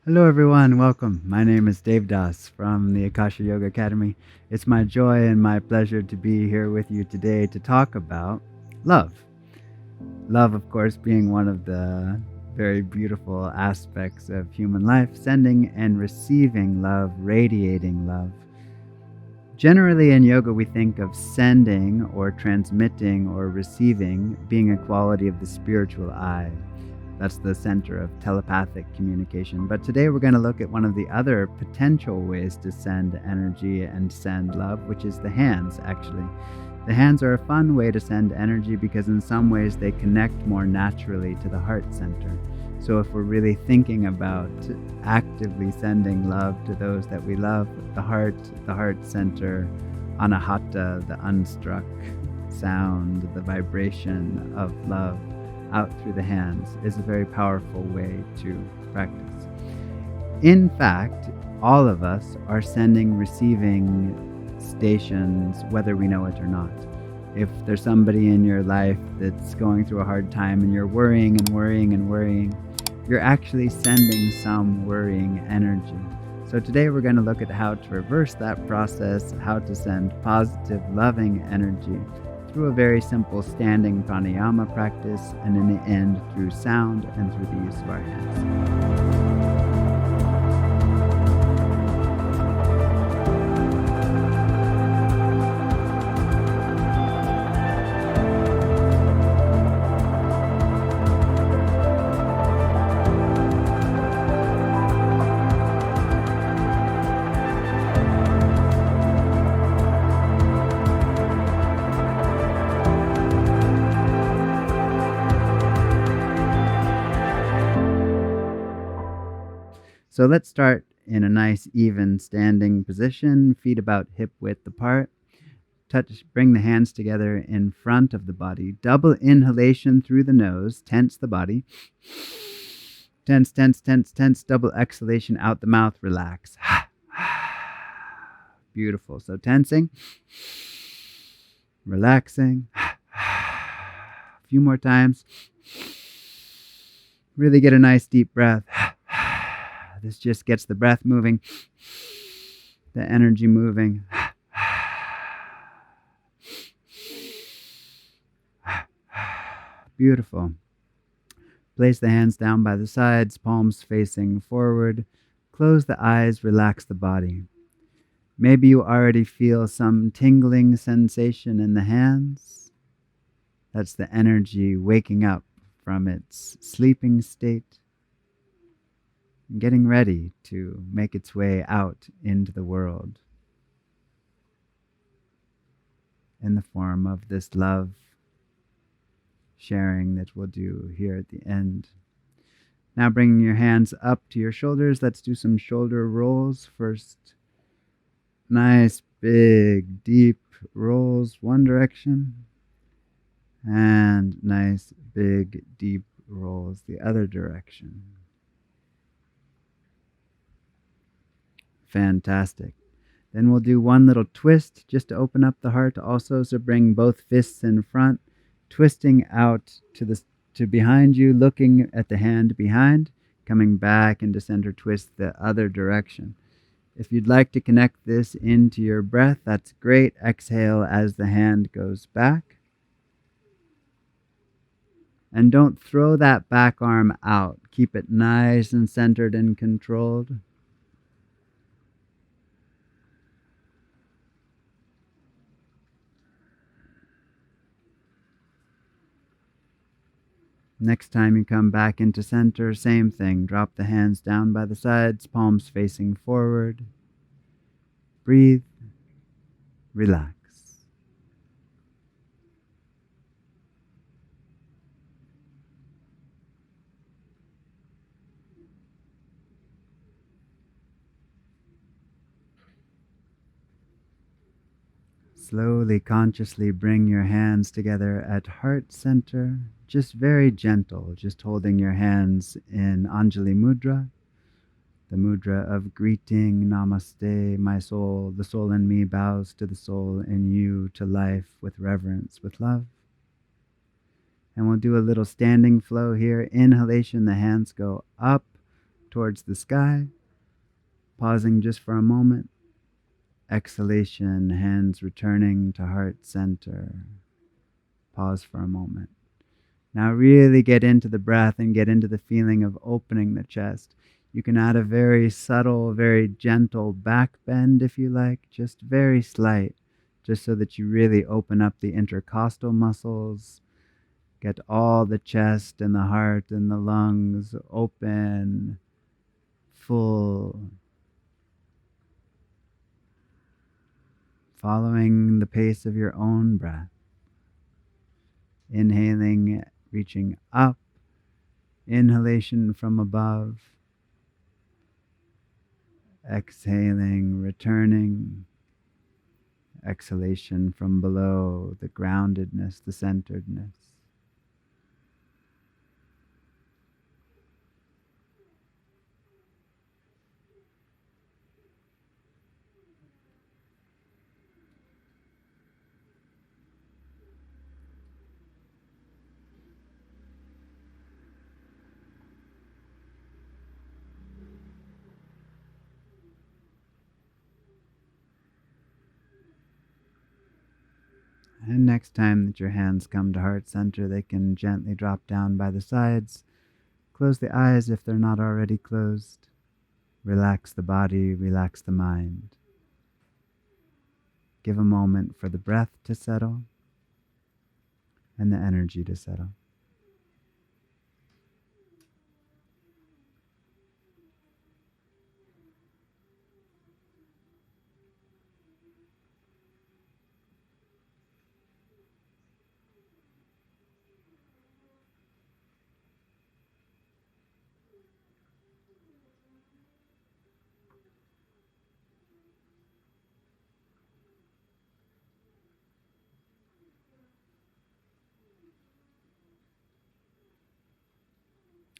Hello, everyone. Welcome. My name is Devdas from the Akasha Yoga Academy. It's my joy and my pleasure to be here with you today to talk about love. Love, of course, being one of the very beautiful aspects of human life, sending and receiving love, radiating love. Generally, in yoga, we think of sending or transmitting or receiving being a quality of the spiritual eye. That's the center of telepathic communication. But today we're going to look at one of the other potential ways to send energy and send love, which is the hands, actually. The hands are a fun way to send energy because in some ways they connect more naturally to the heart center. So if we're really thinking about actively sending love to those that we love, the heart center, anahata, the unstruck sound, the vibration of love out through the hands is a very powerful way to practice. In fact, all of us are sending, receiving stations, whether we know it or not. If there's somebody in your life that's going through a hard time and you're worrying and worrying and worrying, you're actually sending some worrying energy. So today we're going to look at how to reverse that process, how to send positive, loving energy through a very simple standing pranayama practice, and in the end through sound and through the use of our hands. So let's start in a nice even standing position, feet about hip width apart. Bring the hands together in front of the body. Double inhalation through the nose, tense the body. Tense, tense, tense, tense. Double exhalation out the mouth, relax. Beautiful. So tensing, relaxing. A few more times. Really get a nice deep breath. This just gets the breath moving, the energy moving. Beautiful. Place the hands down by the sides, palms facing forward. Close the eyes, relax the body. Maybe you already feel some tingling sensation in the hands. That's the energy waking up from its sleeping state, getting ready to make its way out into the world in the form of this love sharing that we'll do here at the end. Now bringing your hands up to your shoulders, let's do some shoulder rolls first. Nice, big, deep rolls one direction, and nice, big, deep rolls the other direction. Fantastic. Then we'll do one little twist just to open up the heart also. So bring both fists in front, twisting out to behind you, looking at the hand behind, coming back into center, twist the other direction. If you'd like to connect this into your breath, that's great. Exhale as the hand goes back. And don't throw that back arm out. Keep it nice and centered and controlled. Next time you come back into center, same thing. Drop the hands down by the sides, palms facing forward. Breathe. Relax. Slowly, consciously bring your hands together at heart center. Just very gentle, just holding your hands in Anjali Mudra, the mudra of greeting, namaste, my soul, the soul in me bows to the soul in you, to life with reverence, with love. And we'll do a little standing flow here. Inhalation, the hands go up towards the sky, pausing just for a moment. Exhalation, hands returning to heart center. Pause for a moment. Now really get into the breath and get into the feeling of opening the chest. You can add a very subtle, very gentle back bend if you like, just very slight, just so that you really open up the intercostal muscles. Get all the chest and the heart and the lungs open, full. Following the pace of your own breath. Inhaling, reaching up. Inhalation from above. Exhaling, returning. Exhalation from below, the groundedness, the centeredness. And next time that your hands come to heart center, they can gently drop down by the sides. Close the eyes if they're not already closed. Relax the body, relax the mind. Give a moment for the breath to settle and the energy to settle.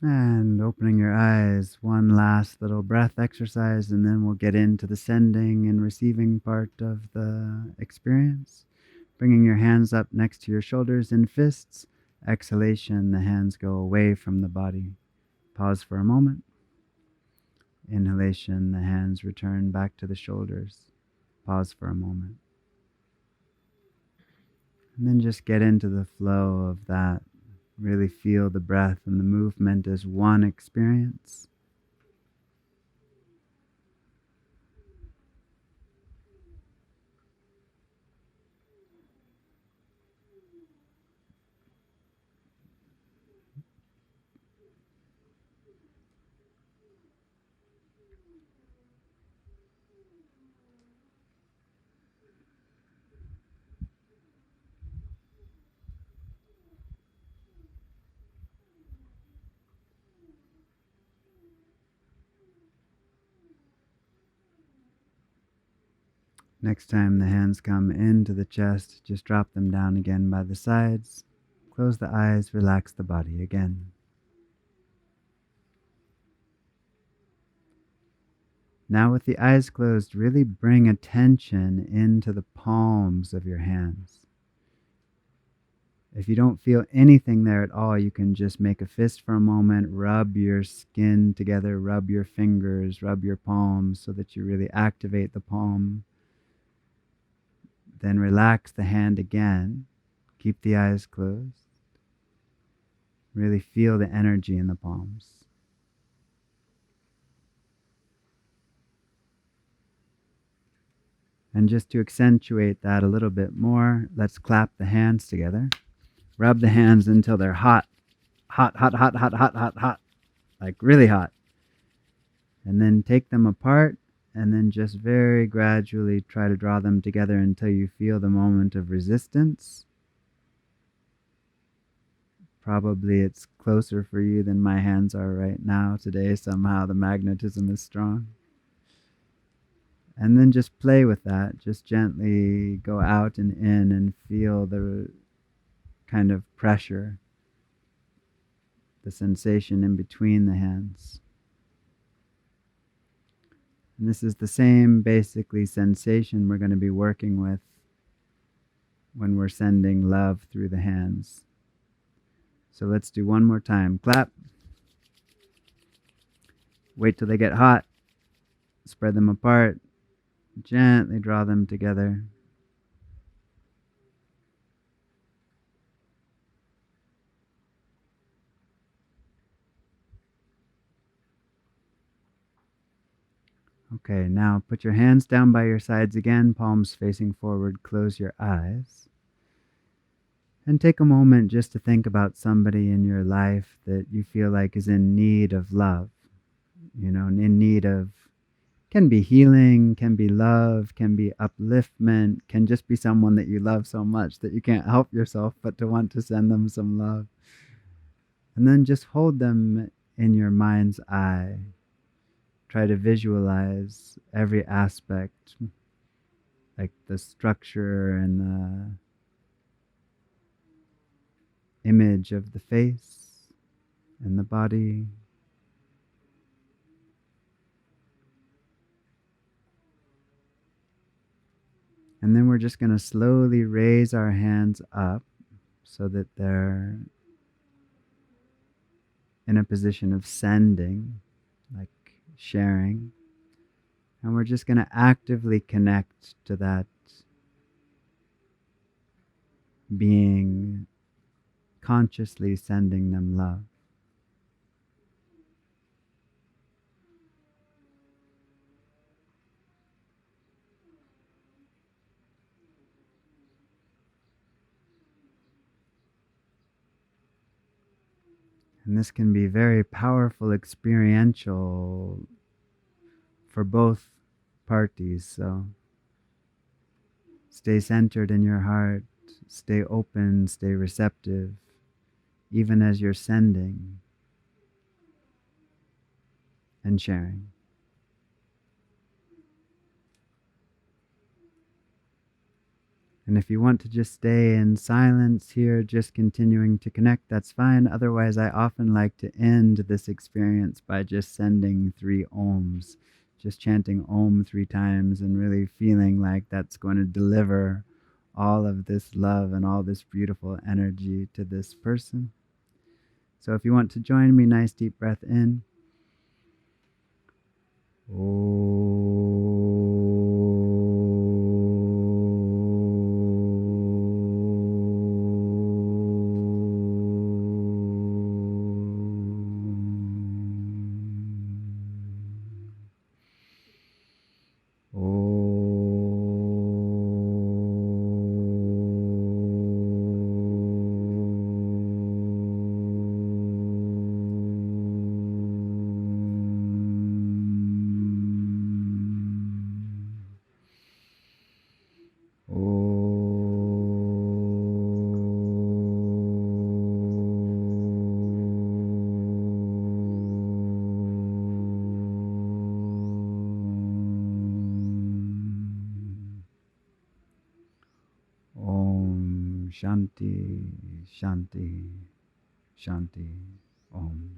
And opening your eyes, one last little breath exercise, and then we'll get into the sending and receiving part of the experience. Bringing your hands up next to your shoulders in fists. Exhalation, the hands go away from the body. Pause for a moment. Inhalation, the hands return back to the shoulders. Pause for a moment. And then just get into the flow of that. Really feel the breath and the movement as one experience. Next time the hands come into the chest, just drop them down again by the sides. Close the eyes, relax the body again. Now with the eyes closed, really bring attention into the palms of your hands. If you don't feel anything there at all, you can just make a fist for a moment, rub your skin together, rub your fingers, rub your palms so that you really activate the palm. Then relax the hand again. Keep the eyes closed. Really feel the energy in the palms. And just to accentuate that a little bit more, let's clap the hands together. Rub the hands until they're hot. Hot, hot, hot, hot, hot, hot, hot. Like really hot. And then take them apart and then just very gradually try to draw them together until you feel the moment of resistance. Probably it's closer for you than my hands are right now today. Somehow the magnetism is strong. And then just play with that. Just gently go out and in and feel the kind of pressure, the sensation in between the hands. And this is the same basically sensation we're going to be working with when we're sending love through the hands. So let's do one more time. Clap. Wait till they get hot. Spread them apart. Gently draw them together. Okay, now put your hands down by your sides again, palms facing forward. Close your eyes. And take a moment just to think about somebody in your life that you feel like is in need of love. In need of, can be healing, can be love, can be upliftment, can just be someone that you love so much that you can't help yourself but to want to send them some love. And then just hold them in your mind's eye. Try to visualize every aspect, like the structure and the image of the face and the body. And then we're just going to slowly raise our hands up so that they're in a position of sending, like sharing. And we're just going to actively connect to that being, consciously sending them love. And this can be very powerful, experiential for both parties. So stay centered in your heart, stay open, stay receptive, even as you're sending and sharing. And if you want to just stay in silence here, just continuing to connect, that's fine. Otherwise, I often like to end this experience by just sending 3 ohms, just chanting Om 3 times and really feeling like that's going to deliver all of this love and all this beautiful energy to this person. So if you want to join me, nice deep breath in. Om Shanti, Shanti, Shanti, Om.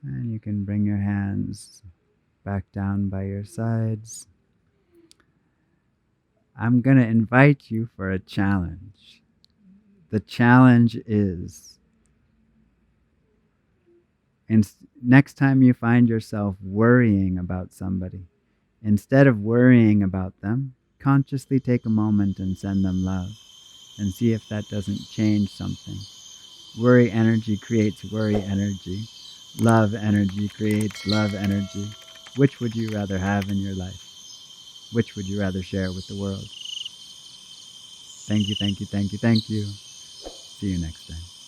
And you can bring your hands back down by your sides. I'm going to invite you for a challenge. The challenge is, next time you find yourself worrying about somebody, instead of worrying about them, consciously take a moment and send them love and see if that doesn't change something. Worry energy creates worry energy. Love energy creates love energy. Which would you rather have in your life? Which would you rather share with the world? Thank you, thank you, thank you, thank you. See you next time.